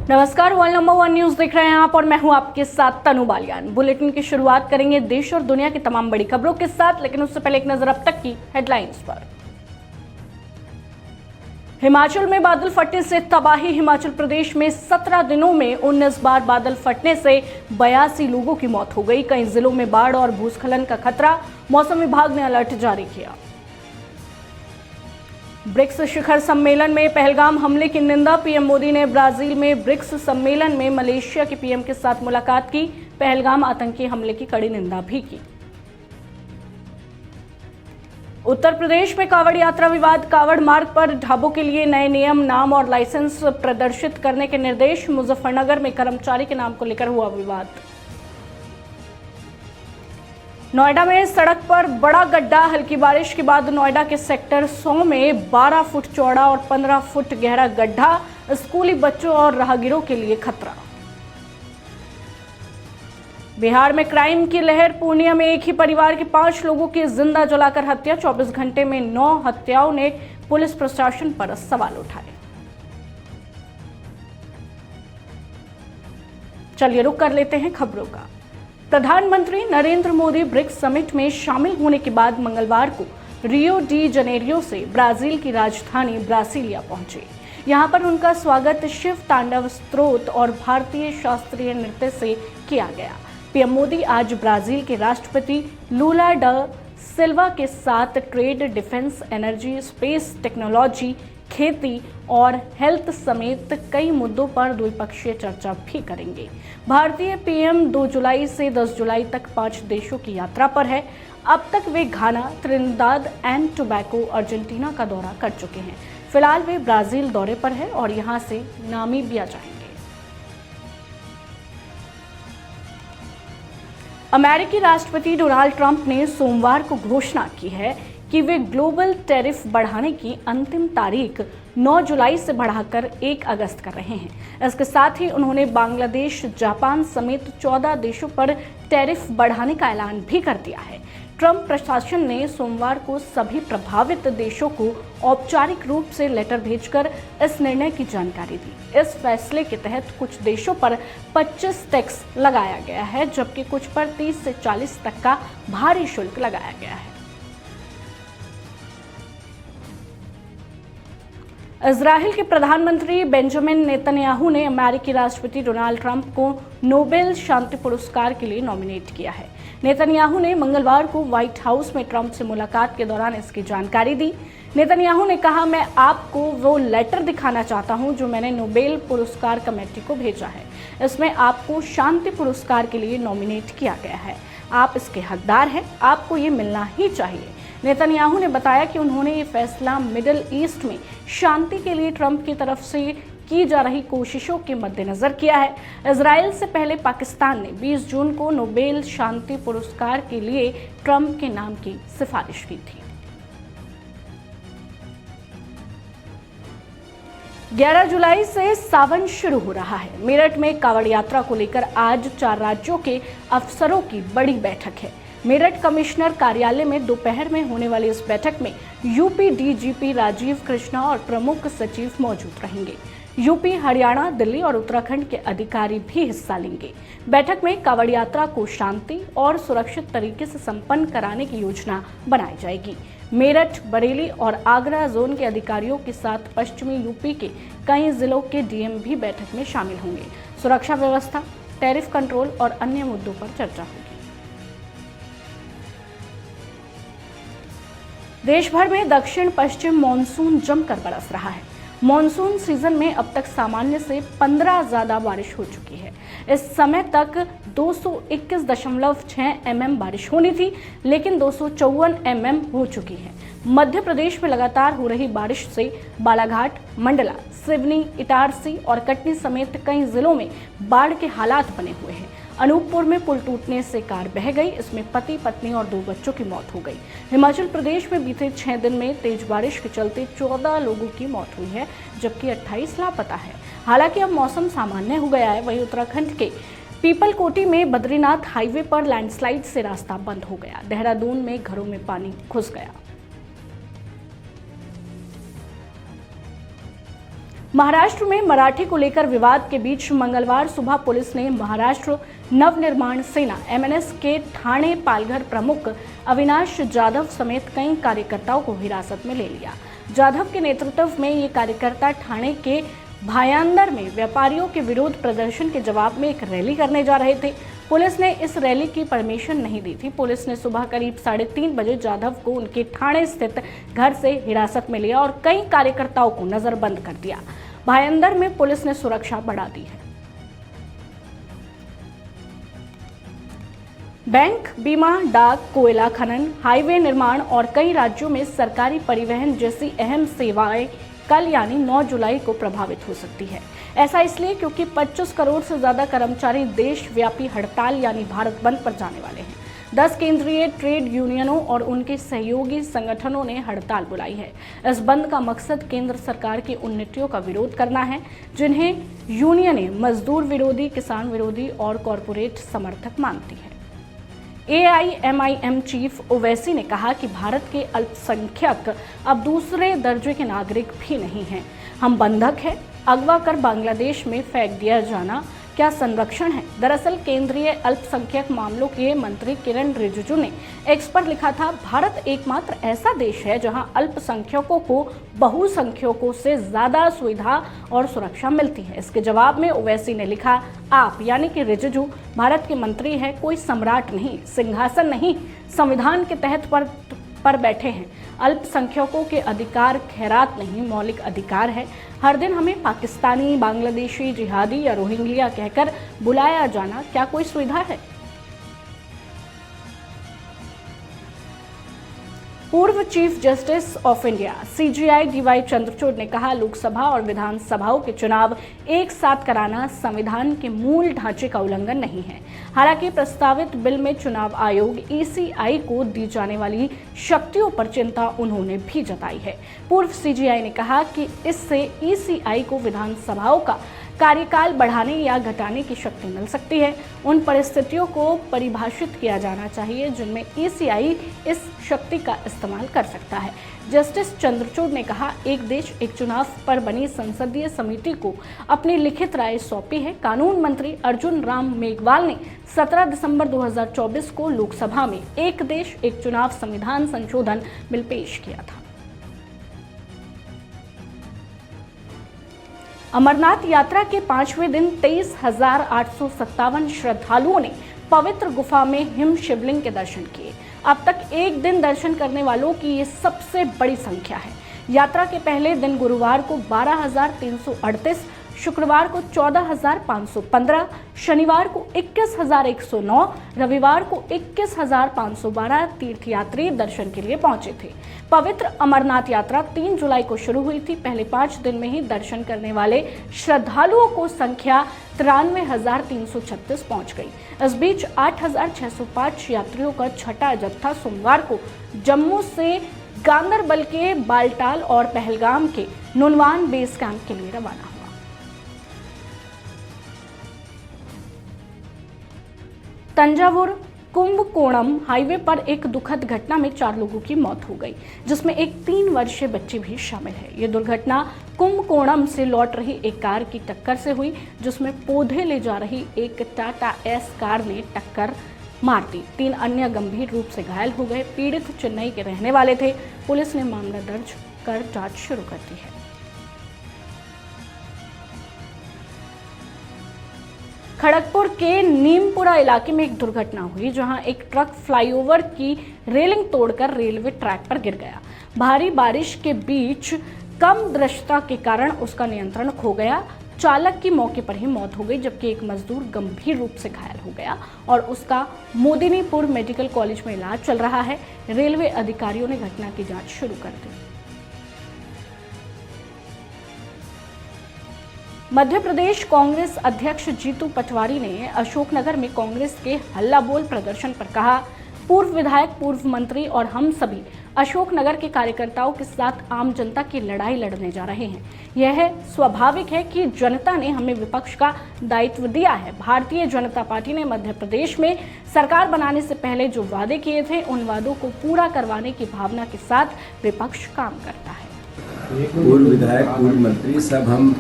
नमस्कार, world number 1 news देख रहे हैं आप और मैं हूं आपके साथ तनु बालियान। बुलेटिन की शुरुआत करेंगे देश और दुनिया की तमाम बड़ी खबरों के साथ, लेकिन उससे पहले एक नजर अब तक की हेडलाइंस पर। हिमाचल में बादल फटने से तबाही। हिमाचल प्रदेश में 17 दिनों में 19 बार बादल फटने से 82 लोगों की मौत हो गई। कई जिलों में बाढ़ और भूस्खलन का खतरा, मौसम विभाग ने अलर्ट जारी किया। ब्रिक्स शिखर सम्मेलन में पहलगाम हमले की निंदा। पीएम मोदी ने ब्राजील में ब्रिक्स सम्मेलन में मलेशिया के पीएम के साथ मुलाकात की। पहलगाम आतंकी हमले की कड़ी निंदा भी की। उत्तर प्रदेश में कावड़ यात्रा विवाद। कावड़ मार्ग पर ढाबों के लिए नए नियम, नाम और लाइसेंस प्रदर्शित करने के निर्देश। मुजफ्फरनगर में कर्मचारी के नाम को लेकर हुआ विवाद। नोएडा में सड़क पर बड़ा गड्ढा। हल्की बारिश के बाद नोएडा के सेक्टर 100 में 12 फुट चौड़ा और 15 फुट गहरा गड्ढा। स्कूली बच्चों और राहगीरों के लिए खतरा। बिहार में क्राइम की लहर। पूर्णिया में एक ही परिवार के 5 लोगों की जिंदा जलाकर हत्या। 24 घंटे में 9 हत्याओं ने पुलिस प्रशासन पर सवाल उठाए। चलिए रुक कर लेते हैं खबरों का। प्रधानमंत्री नरेंद्र मोदी ब्रिक्स समिट में शामिल होने के बाद मंगलवार को रियो डी जनेरियो से ब्राजील की राजधानी ब्रासिलिया पहुंचे। यहां पर उनका स्वागत शिव तांडव स्तोत्र और भारतीय शास्त्रीय नृत्य से किया गया। पीएम मोदी आज ब्राजील के राष्ट्रपति लूला ड सिल्वा के साथ trade, defence, energy, space technology, खेती और हेल्थ समेत कई मुद्दों पर द्विपक्षीय चर्चा भी करेंगे। भारतीय पीएम 2 जुलाई से 10 जुलाई तक 5 देशों की यात्रा पर है। अब तक वे घाना, त्रिनिदाद एंड टोबैगो, अर्जेंटीना का दौरा कर चुके हैं। फिलहाल वे ब्राजील दौरे पर है और यहां से नामीबिया जाएंगे। अमेरिकी राष्ट्रपति डोनाल्ड ट्रंप ने सोमवार को घोषणा की है कि वे ग्लोबल टैरिफ बढ़ाने की अंतिम तारीख 9 जुलाई से बढ़ाकर 1 अगस्त कर रहे हैं। इसके साथ ही उन्होंने बांग्लादेश, जापान समेत 14 देशों पर टैरिफ बढ़ाने का ऐलान भी कर दिया है। ट्रंप प्रशासन ने सोमवार को सभी प्रभावित देशों को औपचारिक रूप से लेटर भेजकर इस निर्णय की जानकारी दी। इस फैसले के तहत कुछ देशों पर 25 टैक्स लगाया गया है, जबकि कुछ पर 30 से 40 तक का भारी शुल्क लगाया गया है। इजराइल के प्रधानमंत्री बेंजामिन नेतन्याहू ने अमेरिकी राष्ट्रपति डोनाल्ड ट्रंप को नोबेल शांति पुरस्कार के लिए नॉमिनेट किया है। नेतन्याहू ने मंगलवार को व्हाइट हाउस में ट्रंप से मुलाकात के दौरान इसकी जानकारी दी। नेतन्याहू ने कहा, मैं आपको वो लेटर दिखाना चाहता हूं जो मैंने नोबेल पुरस्कार कमेटी को भेजा है। इसमें आपको शांति पुरस्कार के लिए नॉमिनेट किया गया है। आप इसके हकदार हैं, आपको ये मिलना ही चाहिए। नेतन्याहू ने बताया कि उन्होंने ये फैसला मिडिल ईस्ट में शांति के लिए ट्रंप की तरफ से की जा रही कोशिशों के मद्देनजर किया है। इजराइल से पहले पाकिस्तान ने 20 जून को नोबेल शांति पुरस्कार के लिए ट्रंप के नाम की सिफारिश की थी। 11 जुलाई से सावन शुरू हो रहा है। मेरठ में कावड़ यात्रा को लेकर आज 4 राज्यों के अफसरों की बड़ी बैठक है। मेरठ कमिश्नर कार्यालय में दोपहर में होने वाली इस बैठक में यूपी डीजीपी राजीव कृष्णा और प्रमुख सचिव मौजूद रहेंगे। यूपी, हरियाणा, दिल्ली और उत्तराखंड के अधिकारी भी हिस्सा लेंगे। बैठक में कावड़ यात्रा को शांति और सुरक्षित तरीके से संपन्न कराने की योजना बनाई जाएगी। मेरठ, बरेली और आगरा जोन के अधिकारियों के साथ पश्चिमी यूपी के कई जिलों के डीएम भी बैठक में शामिल होंगे। सुरक्षा व्यवस्था, टैरिफ कंट्रोल और अन्य मुद्दों पर चर्चा होगी। देश भर में दक्षिण पश्चिम मानसून जमकर बरस रहा है। मानसून सीजन में अब तक सामान्य से 15 ज्यादा बारिश हो चुकी है। इस समय तक 221.6 mm बारिश होनी थी, लेकिन 254 mm हो चुकी है। मध्य प्रदेश में लगातार हो रही बारिश से बालाघाट, मंडला, सिवनी, इटारसी और कटनी समेत कई जिलों में बाढ़ के हालात बने हुए हैं। अनूपपुर में पुल टूटने से कार बह गई, इसमें पति, पत्नी और 2 बच्चों की मौत हो गई। हिमाचल प्रदेश में बीते 6 दिन में तेज बारिश के चलते 14 लोगों की मौत हुई है, जबकि 28 लापता है। हालांकि अब मौसम सामान्य हो गया है। वहीं उत्तराखंड के पीपलकोटी में बद्रीनाथ हाईवे पर लैंडस्लाइड से रास्ता बंद हो गया। देहरादून में घरों में पानी घुस गया। महाराष्ट्र में मराठी को लेकर विवाद के बीच मंगलवार सुबह पुलिस ने महाराष्ट्र नवनिर्माण सेना एमएनएस के ठाणे पालघर प्रमुख अविनाश जाधव समेत कई कार्यकर्ताओं को हिरासत में ले लिया। जाधव के नेतृत्व में ये कार्यकर्ता ठाणे के भायांदर में व्यापारियों के विरोध प्रदर्शन के जवाब में एक रैली करने जा रहे थे। पुलिस ने इस रैली की परमिशन नहीं दी थी। पुलिस ने सुबह करीब 3:30 बजे जाधव को उनके ठाणे स्थित घर से हिरासत में लिया और कई कार्यकर्ताओं को नजरबंद कर दिया। भायंदर में पुलिस ने सुरक्षा बढ़ा दी है। बैंक, बीमा, डाक, कोयला खनन, हाईवे निर्माण और कई राज्यों में सरकारी परिवहन जैसी अहम सेवाएं कल यानी 9 जुलाई को प्रभावित हो सकती है। ऐसा इसलिए क्योंकि 25 करोड़ से ज्यादा कर्मचारी देशव्यापी हड़ताल यानी भारत बंद पर जाने वाले हैं। 10 केंद्रीय ट्रेड यूनियनों और उनके सहयोगी संगठनों ने हड़ताल बुलाई है। इस बंद का मकसद केंद्र सरकार की उन नीतियों का विरोध करना है जिन्हें यूनियनें मजदूर विरोधी, किसान विरोधी और कॉरपोरेट समर्थक मानती है। AIMIM चीफ ओवैसी ने कहा कि भारत के अल्पसंख्यक अब दूसरे दर्जे के नागरिक भी नहीं हैं। हम बंधक हैं। अगवा कर बांग्लादेश में फेंक दिया जाना क्या संरक्षण है? दरअसल केंद्रीय अल्पसंख्यक मामलों के मंत्री किरण रिजिजू ने एक्स पर लिखा था, भारत एकमात्र ऐसा देश है जहां अल्पसंख्यकों को बहुसंख्यकों से ज्यादा सुविधा और सुरक्षा मिलती है। इसके जवाब में ओवैसी ने लिखा, आप यानी कि रिजिजू भारत के मंत्री है, कोई सम्राट नहीं, सिंहासन नहीं, संविधान के तहत पर बैठे हैं। अल्पसंख्यकों के अधिकार खैरात नहीं, मौलिक अधिकार है। हर दिन हमें पाकिस्तानी, बांग्लादेशी, जिहादी या रोहिंग्या कहकर बुलाया जाना क्या कोई सुविधा है? पूर्व chief justice of India CJI DY Chandrachud ने कहा, लोकसभा और विधानसभाओं के चुनाव एक साथ कराना संविधान के मूल ढांचे का उल्लंघन नहीं है। हालांकि प्रस्तावित बिल में चुनाव आयोग ECI को दी जाने वाली शक्तियों पर चिंता उन्होंने भी जताई है। पूर्व CJI ने कहा कि इससे ECI को विधानसभाओं का कार्यकाल बढ़ाने या घटाने की शक्ति मिल सकती है। उन परिस्थितियों को परिभाषित किया जाना चाहिए जिनमें ECI इस शक्ति का इस्तेमाल कर सकता है। जस्टिस चंद्रचूड़ ने कहा, एक देश एक चुनाव पर बनी संसदीय समिति को अपनी लिखित राय सौंपी है। कानून मंत्री अर्जुन राम मेघवाल ने 17 दिसंबर 2024 को लोकसभा में एक देश एक चुनाव संविधान संशोधन बिल पेश किया था। अमरनाथ यात्रा के 5वें दिन 23,857 श्रद्धालुओं ने पवित्र गुफा में हिम शिवलिंग के दर्शन किए। अब तक एक दिन दर्शन करने वालों की ये सबसे बड़ी संख्या है। यात्रा के पहले दिन गुरुवार को 12,338, शुक्रवार को 14,515, शनिवार को 21,109, रविवार को 21,512 तीर्थयात्री दर्शन के लिए पहुंचे थे। पवित्र अमरनाथ यात्रा 3 जुलाई को शुरू हुई थी। पहले 5 दिन में ही दर्शन करने वाले श्रद्धालुओं को संख्या 93,336 पहुंच गई। इस बीच 8,605 यात्रियों का छठा जत्था सोमवार को जम्मू से गांदरबल के बालटाल और पहलगाम के नुनवान बेस कैंप के लिए रवाना हुआ। तंजावुर कुंभकोणम हाईवे पर एक दुखद घटना में 4 लोगों की मौत हो गई, जिसमें एक 3 वर्षीय बच्ची भी शामिल है। ये दुर्घटना कुंभकोणम से लौट रही एक कार की टक्कर से हुई, जिसमें पौधे ले जा रही एक टाटा एस कार ने टक्कर मार दी। 3 अन्य गंभीर रूप से घायल हो गए। पीड़ित चेन्नई के रहने वाले थे। पुलिस ने मामला दर्ज कर जांच शुरू कर दी है। खड़गपुर के नीमपुरा इलाके में एक दुर्घटना हुई, जहां एक ट्रक फ्लाईओवर की रेलिंग तोड़कर रेलवे ट्रैक पर गिर गया। भारी बारिश के बीच कम दृश्यता के कारण उसका नियंत्रण खो गया। चालक की मौके पर ही मौत हो गई, जबकि एक मजदूर गंभीर रूप से घायल हो गया और उसका मोदिनीपुर मेडिकल कॉलेज में इलाज चल रहा है। रेलवे अधिकारियों ने घटना की जांच शुरू कर दी। मध्य प्रदेश कांग्रेस अध्यक्ष जीतू पटवारी ने अशोकनगर में कांग्रेस के हल्ला बोल प्रदर्शन पर कहा, पूर्व विधायक, पूर्व मंत्री और हम सभी अशोकनगर के कार्यकर्ताओं के साथ आम जनता की लड़ाई लड़ने जा रहे हैं। यह स्वाभाविक है कि जनता ने हमें विपक्ष का दायित्व दिया है। भारतीय जनता पार्टी ने मध्य प्रदेश में सरकार बनाने से पहले जो वादे किए थे, उन वादों को पूरा करवाने की भावना के साथ विपक्ष काम करता है। पूर्व विधायक, पूर्व मंत्री सब हम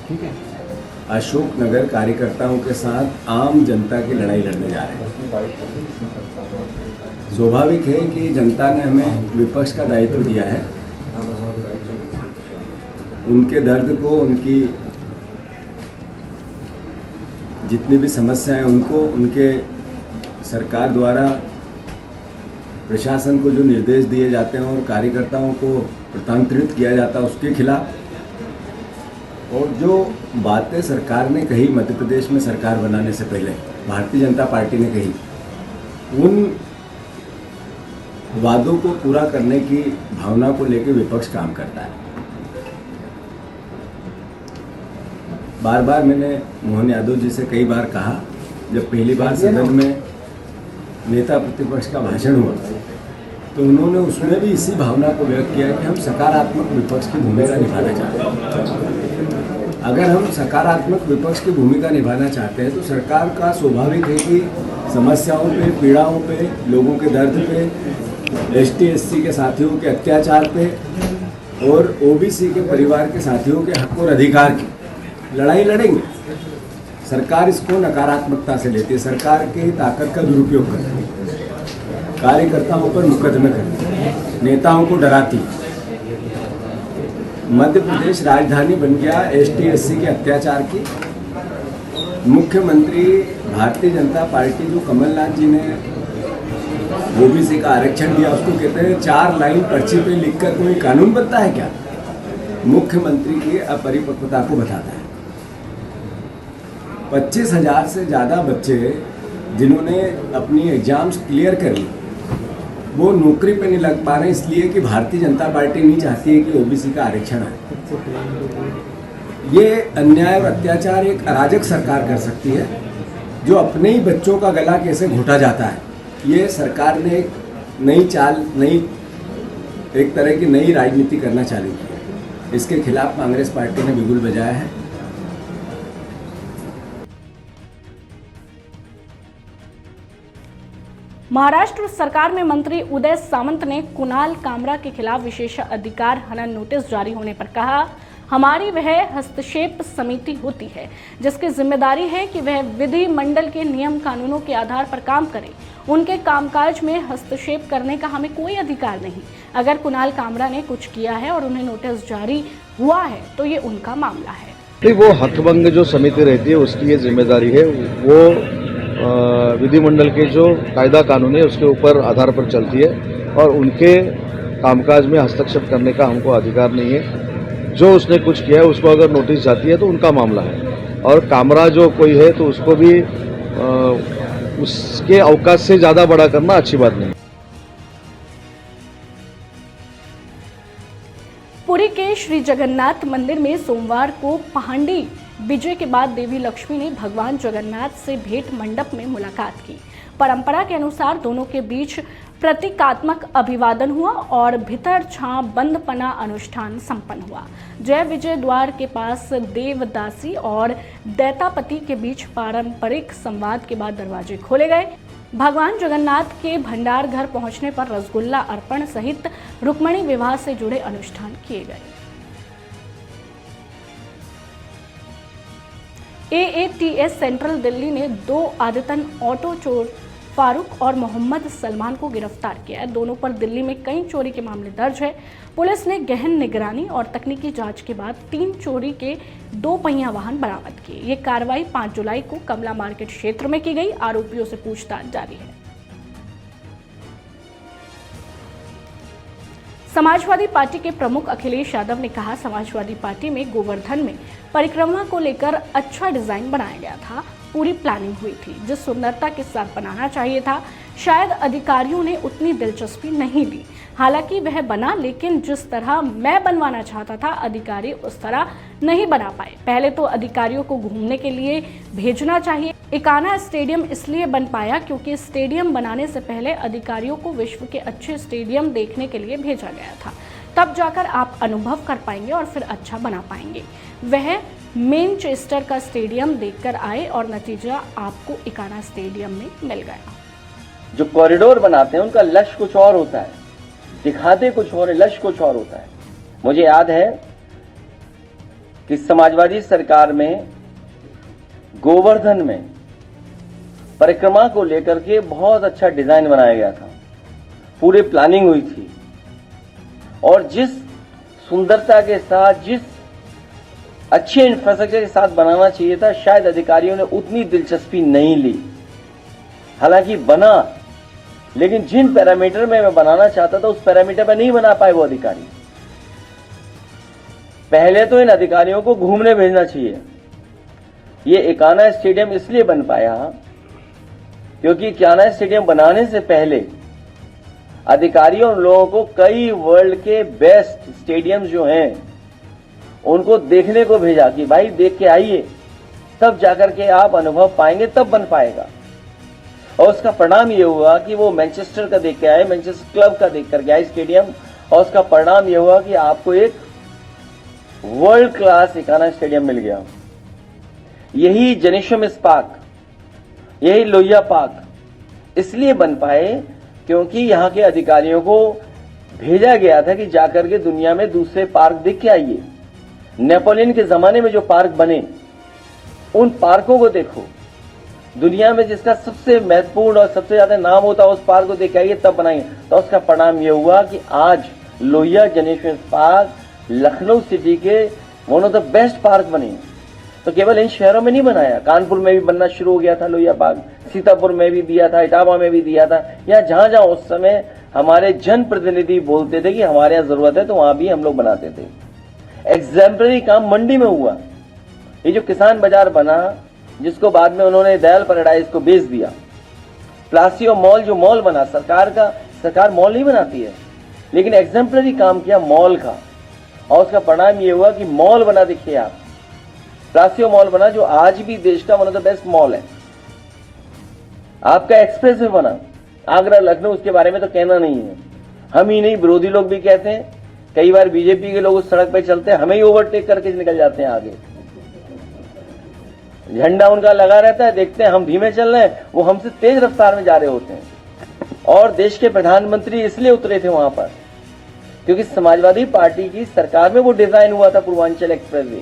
ठीक है। अशोकनगर कार्यकर्ताओं के साथ आम जनता की लड़ाई लड़ने जा रहे हैं। स्वाभाविक है कि जनता ने हमें विपक्ष का दायित्व दिया है। उनके दर्द को, उनकी जितनी भी समस्याएं उनको उनके सरकार द्वारा प्रशासन को जो निर्देश दिए जाते हैं और कार्यकर्ताओं को प्रतांतरित किया जाता है उसके खिलाफ, और जो बातें सरकार ने कही मध्य प्रदेश में सरकार बनाने से पहले भारतीय जनता पार्टी ने कही, उन वादों को पूरा करने की भावना को लेकर विपक्ष काम करता है। बार बार मैंने मोहन यादव जी से कई बार कहा, जब पहली बार सदन में नेता प्रतिपक्ष का भाषण हुआ तो उन्होंने उसमें भी इसी भावना को व्यक्त किया कि हम सकारात्मक विपक्ष की भूमिका निभाना चाहते हैं। अगर हम सकारात्मक विपक्ष की भूमिका निभाना चाहते हैं तो सरकार का स्वाभाविक है कि समस्याओं पे, पीड़ाओं पे, लोगों के दर्द पे, ST/SC के साथियों के अत्याचार पे और OBC के परिवार के साथियों के हक और अधिकार की लड़ाई लड़ेंगे। सरकार इसको नकारात्मकता से लेती है, सरकार की ताकत का दुरुपयोग करती है, कार्यकर्ताओं पर मुकदमे करती है, नेताओं को डराती है। मध्य प्रदेश राजधानी बन गया ST/SC के अत्याचार की। मुख्यमंत्री भारतीय जनता पार्टी जो कमलनाथ जी ने OBC का आरक्षण दिया उसको कहते हैं 4 लाइन पर्ची पे लिखकर कोई कानून बनता है क्या? मुख्यमंत्री की अपरिपक्वता को बताता है। 25,000 से ज़्यादा बच्चे जिन्होंने अपनी एग्जाम्स क्लियर कर ली वो नौकरी पे नहीं लग पा रहे इसलिए कि भारतीय जनता पार्टी नहीं चाहती है कि OBC का आरक्षण आए। ये अन्याय और अत्याचार एक अराजक सरकार कर सकती है। जो अपने ही बच्चों का गला कैसे घोटा जाता है, ये सरकार ने एक नई चाल, एक तरह की नई राजनीति करना चालू की है। इसके खिलाफ कांग्रेस पार्टी ने बिगुल बजाया है। महाराष्ट्र सरकार में मंत्री उदय सामंत ने कुणाल कामरा के खिलाफ विशेषाधिकार हनन नोटिस जारी होने पर कहा, हमारी वह हस्तक्षेप समिति होती है जिसकी जिम्मेदारी है कि वह विधि मंडल के नियम कानूनों के आधार पर काम करे। उनके कामकाज में हस्तक्षेप करने का हमें कोई अधिकार नहीं। अगर कुणाल कामरा ने कुछ किया है और उन्हें नोटिस जारी हुआ है तो ये उनका मामला है। वो हकभंग जो समिति रहती है उसकी ये जिम्मेदारी है, वो विधिमंडल के जो कायदा कानून है उसके ऊपर आधार पर चलती है और उनके कामकाज में हस्तक्षेप करने का हमको अधिकार नहीं है। जो उसने कुछ किया है उसको अगर नोटिस जाती है तो उनका मामला है, और कामरा जो कोई है तो उसको भी उसके अवकाश से ज़्यादा बड़ा करना अच्छी बात नहीं। पुरी के श्री जगन्नाथ मंदिर में सोमवार को पहांडी विजय के बाद देवी लक्ष्मी ने भगवान जगन्नाथ से भेंट मंडप में मुलाकात की। परंपरा के अनुसार दोनों के बीच प्रतीकात्मक अभिवादन हुआ और भीतर छां बंदपना अनुष्ठान संपन्न हुआ। जय विजय द्वार के पास देवदासी और दैतापति के बीच पारंपरिक संवाद के बाद दरवाजे खोले गए। भगवान जगन्नाथ के भंडार घर पहुंचने पर रसगुल्ला अर्पण सहित रुक्मणी विवाह से जुड़े अनुष्ठान किए गए। AATS सेंट्रल दिल्ली ने 2 आदतन ऑटो चोर फारूक और मोहम्मद सलमान को गिरफ्तार किया है। दोनों पर दिल्ली में कई चोरी के मामले दर्ज है। पुलिस ने गहन निगरानी और तकनीकी जांच के बाद 3 चोरी के 2 पहिया वाहन बरामद किए। ये कार्रवाई 5 जुलाई को कमला मार्केट क्षेत्र में की गई। आरोपियों से पूछताछ जारी है। समाजवादी पार्टी के प्रमुख अखिलेश यादव ने कहा, समाजवादी पार्टी में गोवर्धन में परिक्रमा को लेकर अच्छा डिजाइन बनाया गया था। पूरी प्लानिंग हुई थी, जिस सुंदरता के साथ बनाना चाहिए था शायद अधिकारियों ने उतनी दिलचस्पी नहीं ली। हालांकि वह बना, लेकिन जिस तरह मैं बनवाना चाहता था अधिकारी उस तरह नहीं बना पाए। पहले तो अधिकारियों को घूमने के लिए भेजना चाहिए। इकाना स्टेडियम इसलिए बन पाया क्योंकि स्टेडियम बनाने से पहले अधिकारियों को विश्व के अच्छे स्टेडियम देखने के लिए भेजा गया था। तब जाकर आप अनुभव कर पाएंगे और फिर अच्छा बना पाएंगे। वह मैनचेस्टर का स्टेडियम देखकर आए और नतीजा आपको इकाना स्टेडियम में मिल गया। जो कॉरिडोर बनाते हैं उनका लक्ष्य कुछ और होता है, दिखाते कुछ और है, लक्ष्य कुछ और होता है। मुझे याद है कि समाजवादी सरकार में गोवर्धन में परिक्रमा को लेकर के बहुत अच्छा डिजाइन बनाया गया था, पूरी प्लानिंग हुई थी और जिस सुंदरता के साथ, जिस अच्छे इंफ्रास्ट्रक्चर के साथ बनाना चाहिए था, शायद अधिकारियों ने उतनी दिलचस्पी नहीं ली। हालांकि बना, लेकिन जिन पैरामीटर में मैं बनाना चाहता था उस पैरामीटर पर नहीं बना पाए वो अधिकारी। पहले तो इन अधिकारियों को घूमने भेजना चाहिए। ये इकाना स्टेडियम इसलिए बन पाया क्योंकि इकाना स्टेडियम बनाने से पहले अधिकारियों और लोगों को कई वर्ल्ड के बेस्ट स्टेडियम जो हैं उनको देखने को भेजा कि भाई देख के आइए, तब जाकर के आप अनुभव पाएंगे, तब बन पाएगा। और उसका परिणाम ये हुआ कि वो मैनचेस्टर का देख के आए, मैनचेस्टर क्लब का देख करके आए स्टेडियम, और उसका परिणाम ये हुआ कि आपको एक वर्ल्ड क्लास इकाना स्टेडियम मिल गया। यही जेनिशम पार्क, यही लोहिया पार्क इसलिए बन पाए क्योंकि यहाँ के अधिकारियों को भेजा गया था कि जाकर के दुनिया में दूसरे पार्क देख के आइए। नेपोलियन के जमाने में जो पार्क बने उन पार्कों को देखो, दुनिया में जिसका सबसे महत्वपूर्ण और सबसे ज्यादा नाम होता है उस पार्क को देख के आइए, तब बनाइए। तो उसका परिणाम यह हुआ कि आज लोहिया जेनिशम पार्क लखनऊ सिटी के one of the best park बने। तो केवल इन शहरों में नहीं बनाया, कानपुर में भी बनना शुरू हो गया था लोहिया पार्क, सीतापुर में भी दिया था, इटावा में भी दिया था, या जहां जहां उस समय हमारे जनप्रतिनिधि बोलते थे कि हमारे यहाँ जरूरत है तो वहां भी हम लोग बनाते थे। एग्जाम्पलरी काम मंडी में हुआ। ये जो किसान बाजार बना, जिसको बाद में उन्होंने दयाल पैराडाइज को बेच दिया, प्लासियो मॉल जो मॉल बना, सरकार मॉल नहीं बनाती है, लेकिन एग्जाम्पलरी काम किया मॉल का, और उसका परिणाम ये हुआ कि मॉल बना। देखिए आप, प्लासियो मॉल बना जो आज भी देश का one of the best mall है। आपका एक्सप्रेस वे बना, आगरा लखनऊ, उसके बारे में तो कहना नहीं है। हम ही नहीं, विरोधी लोग भी कहते हैं, कई बार बीजेपी के लोग उस सड़क पे चलते हैं, हमें ही ओवरटेक करके निकल जाते हैं आगे। झंडा उनका लगा रहता है, देखते हैं हम धीमे चल रहे हैं, वो हमसे तेज रफ्तार में जा रहे होते हैं। और देश के प्रधानमंत्री इसलिए उतरे थे वहां पर क्योंकि समाजवादी पार्टी की सरकार में वो डिजाइन हुआ था पूर्वांचल एक्सप्रेस वे,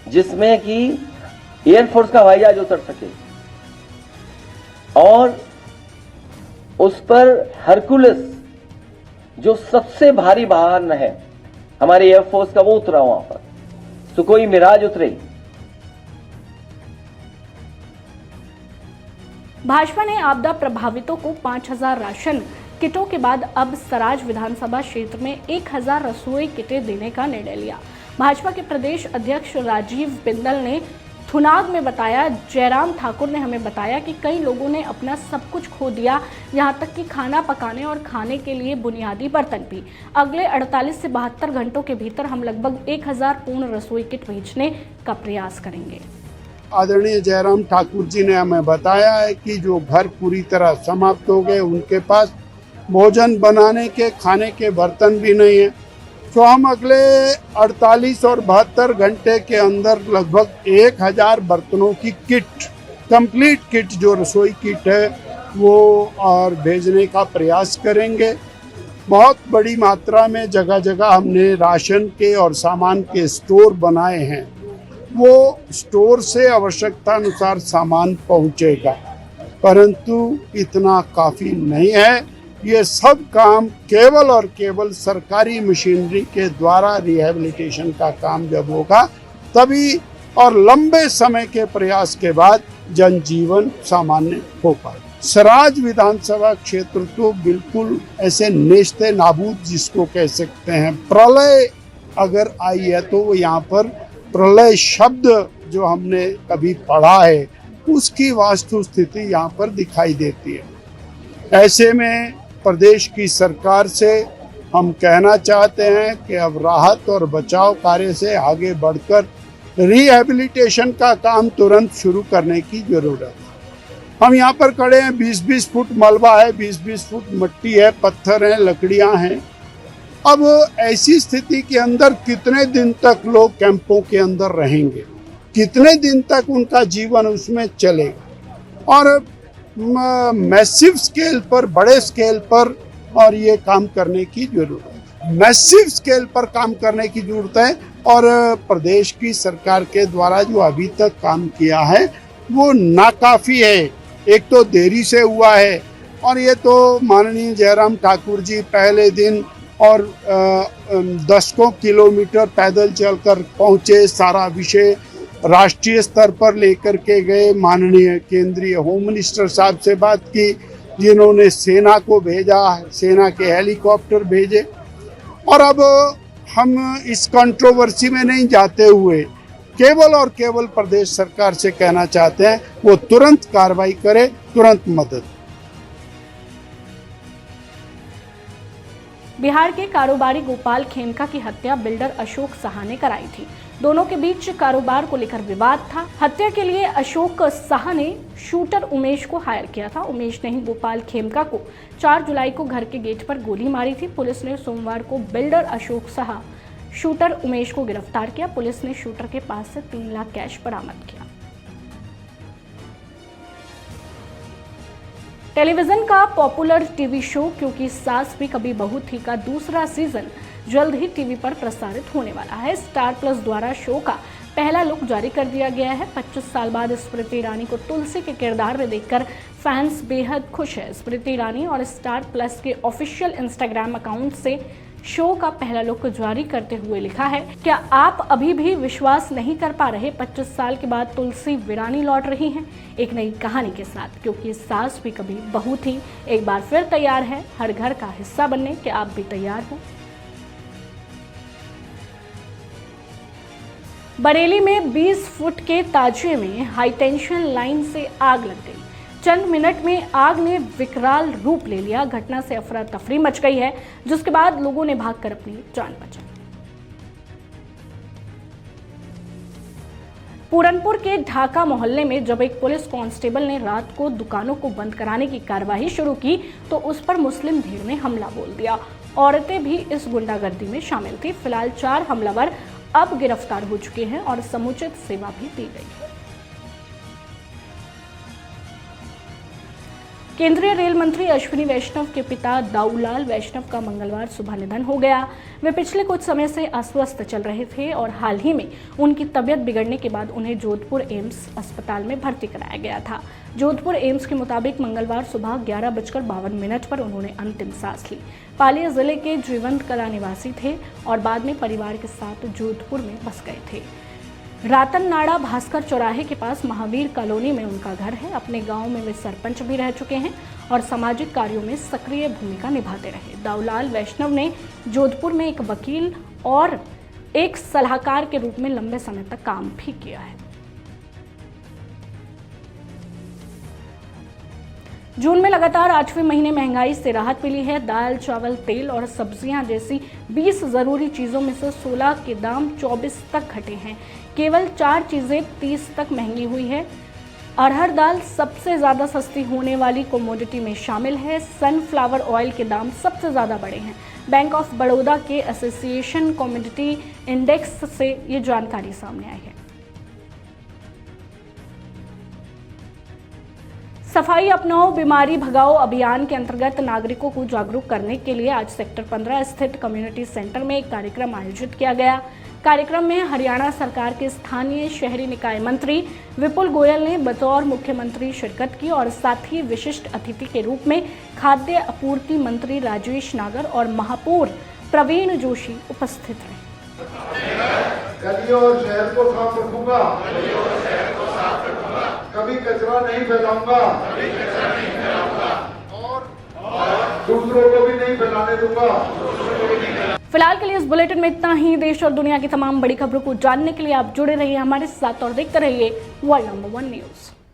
जिसमें कि एयरफोर्स का हवाई जहाज उतर सके, और उस पर हरकुलस जो सबसे भारी वाहन है हमारे एयरफोर्स का, वो उतरा वहां पर। सुखोई मिराज उतरे। भाजपा ने आपदा प्रभावितों को 5000 राशन किटों के बाद अब सराज विधानसभा क्षेत्र में 1000 रसोई किटें देने का निर्णय लिया। भाजपा के प्रदेश अध्यक्ष राजीव बिंदल ने थुनाग में बताया। जयराम ठाकुर ने हमें बताया कि कई लोगों ने अपना सब कुछ खो दिया, यहां तक कि खाना पकाने और खाने के लिए बुनियादी बर्तन भी। अगले 48 से 72 घंटों के भीतर हम लगभग 1000 पूर्ण रसोई किट भेजने का प्रयास करेंगे। आदरणीय जयराम ठाकुर जी ने हमें बताया है कि जो घर पूरी तरह समाप्त हो गए, उनके पास भोजन बनाने के, खाने के बर्तन भी नहीं है, तो हम अगले 48 और 72 घंटे के अंदर लगभग 1000 बर्तनों की किट, कंप्लीट किट जो रसोई किट है वो और भेजने का प्रयास करेंगे। बहुत बड़ी मात्रा में जगह जगह हमने राशन के और सामान के स्टोर बनाए हैं, वो स्टोर से आवश्यकता अनुसार सामान पहुंचेगा, परंतु इतना काफ़ी नहीं है। ये सब काम केवल और केवल सरकारी मशीनरी के द्वारा रिहैबिलिटेशन का काम जब होगा तभी, और लंबे समय के प्रयास के बाद जनजीवन सामान्य हो पाए। सराज विधानसभा क्षेत्र तो बिल्कुल ऐसे नेस्ते नाबूद जिसको कह सकते हैं, प्रलय अगर आई है तो यहाँ पर प्रलय शब्द जो हमने कभी पढ़ा है उसकी वास्तु स्थिति यहाँ पर दिखाई देती है। ऐसे में प्रदेश की सरकार से हम कहना चाहते हैं कि अब राहत और बचाव कार्य से आगे बढ़कर रिहैबिलिटेशन का काम तुरंत शुरू करने की जरूरत है। हम यहाँ पर खड़े हैं, 20-20 फुट मलबा है, 20-20 फुट मिट्टी है, पत्थर हैं, लकड़ियाँ हैं। अब ऐसी स्थिति के अंदर कितने दिन तक लोग कैंपों के अंदर रहेंगे, कितने दिन तक उनका जीवन उसमें चलेगा, और मैसिव स्केल पर, बड़े स्केल पर और ये काम करने की जरूरत है। मैसिव स्केल पर काम करने की जरूरत है, और प्रदेश की सरकार के द्वारा जो अभी तक काम किया है वो नाकाफी है। एक तो देरी से हुआ है और ये तो माननीय जयराम ठाकुर जी पहले दिन और दशकों किलोमीटर पैदल चलकर पहुंचे, सारा विषय राष्ट्रीय स्तर पर लेकर के गए, माननीय केंद्रीय होम मिनिस्टर साहब से बात की, जिन्होंने सेना को भेजा, सेना के हेलीकॉप्टर भेजे। और अब हम इस कंट्रोवर्सी में नहीं जाते हुए केवल और केवल प्रदेश सरकार से कहना चाहते हैं वो तुरंत कार्रवाई करे, तुरंत मदद। बिहार के कारोबारी गोपाल खेमका की हत्या बिल्डर अशोक साहा ने कराई थी। दोनों के बीच कारोबार को लेकर विवाद था। हत्या के लिए अशोक साहा ने शूटर उमेश को हायर किया था। उमेश ने ही गोपाल खेमका को 4 जुलाई को घर के गेट पर गोली मारी थी। पुलिस ने सोमवार को बिल्डर अशोक साहा शूटर उमेश को गिरफ्तार किया। पुलिस ने शूटर के पास से 3 लाख कैश बरामद किया। टेलीविजन का पॉपुलर टीवी शो क्योंकि सास भी कभी बहू थी का दूसरा सीजन जल्द ही टीवी पर प्रसारित होने वाला है। स्टार प्लस द्वारा शो का पहला लुक जारी कर दिया गया है। 25 साल बाद स्मृति ईरानी को तुलसी के किरदार में देखकर फैंस बेहद खुश है। स्मृति ईरानी और स्टार प्लस के ऑफिशियल इंस्टाग्राम अकाउंट से शो का पहला लुक जारी करते हुए लिखा है, क्या आप अभी भी विश्वास नहीं कर पा रहे? 25 साल के बाद तुलसी वीरानी लौट रही हैं एक नई कहानी के साथ, क्योंकि सास भी कभी बहू थी एक बार फिर तैयार है हर घर का हिस्सा बनने। क्या आप भी तैयार हो? बरेली में 20 फुट के ताजिए में हाईटेंशन लाइन से आग लग गई। चंद मिनट में आग ने विकराल रूप ले लिया। घटना से अफरा तफरी मच गई है, जिसके बाद लोगों ने भागकर अपनी जान बचाई। पूरनपुर के ढाका मोहल्ले में जब एक पुलिस कांस्टेबल ने रात को दुकानों को बंद कराने की कार्रवाई शुरू की तो उस पर मुस्लिम भीड़ ने हमला बोल दिया। औरतें भी इस गुंडागर्दी में शामिल थी। फिलहाल 4 हमलावर अब गिरफ्तार हो चुके हैं और समुचित सेवा भी दी गई है। केंद्रीय रेल मंत्री अश्विनी वैष्णव के पिता दाऊलाल वैष्णव का मंगलवार सुबह निधन हो गया। वे पिछले कुछ समय से अस्वस्थ चल रहे थे और हाल ही में उनकी तबीयत बिगड़ने के बाद उन्हें जोधपुर एम्स अस्पताल में भर्ती कराया गया था। जोधपुर एम्स के मुताबिक मंगलवार सुबह 11:52 पर उन्होंने अंतिम सांस ली। पाली जिले के जीवंत कला निवासी थे और बाद में परिवार के साथ जोधपुर में बस गए थे। रातन नाड़ा भास्कर चौराहे के पास महावीर कॉलोनी में उनका घर है। अपने गांव में वे सरपंच भी रह चुके हैं और सामाजिक कार्यों में सक्रिय भूमिका निभाते रहे। दाऊलाल वैष्णव ने जोधपुर में एक वकील और एक सलाहकार के रूप में लंबे समय तक काम भी किया है। जून में लगातार 8वें महीने महंगाई से राहत मिली है। दाल, चावल, तेल और सब्जियां जैसी 20 जरूरी चीजों में से 16 के दाम 24 तक घटे हैं। केवल 4 चीजें 30 तक महंगी हुई है। अरहर दाल सबसे ज्यादा सस्ती होने वाली कोमोडिटी में शामिल है। सनफ्लावर ऑयल के दाम सबसे ज्यादा बढ़े हैं। बैंक ऑफ बड़ौदा के एसोसिएशन कमोडिटी इंडेक्स से ये जानकारी सामने आई है। सफाई अपनाओ बीमारी भगाओ अभियान के अंतर्गत नागरिकों को जागरूक करने के लिए आज सेक्टर 15 स्थित कम्युनिटी सेंटर में एक कार्यक्रम आयोजित किया गया। कार्यक्रम में हरियाणा सरकार के स्थानीय शहरी निकाय मंत्री विपुल गोयल ने बतौर मुख्यमंत्री शिरकत की और साथ ही विशिष्ट अतिथि के रूप में खाद्य आपूर्ति मंत्री राजेश नागर और महापौर प्रवीण जोशी उपस्थित रहे। गलियों और शहर को साफ रखूंगा, कभी कचरा नहीं फैलाऊंगा और दूसरों को भी नहीं फैलाने दूंगा। फिलहाल के लिए इस बुलेटिन में इतना ही। देश और दुनिया की तमाम बड़ी खबरों को जानने के लिए आप जुड़े रहिए हमारे साथ और देखते रहिए वर्ल्ड नंबर 1 न्यूज।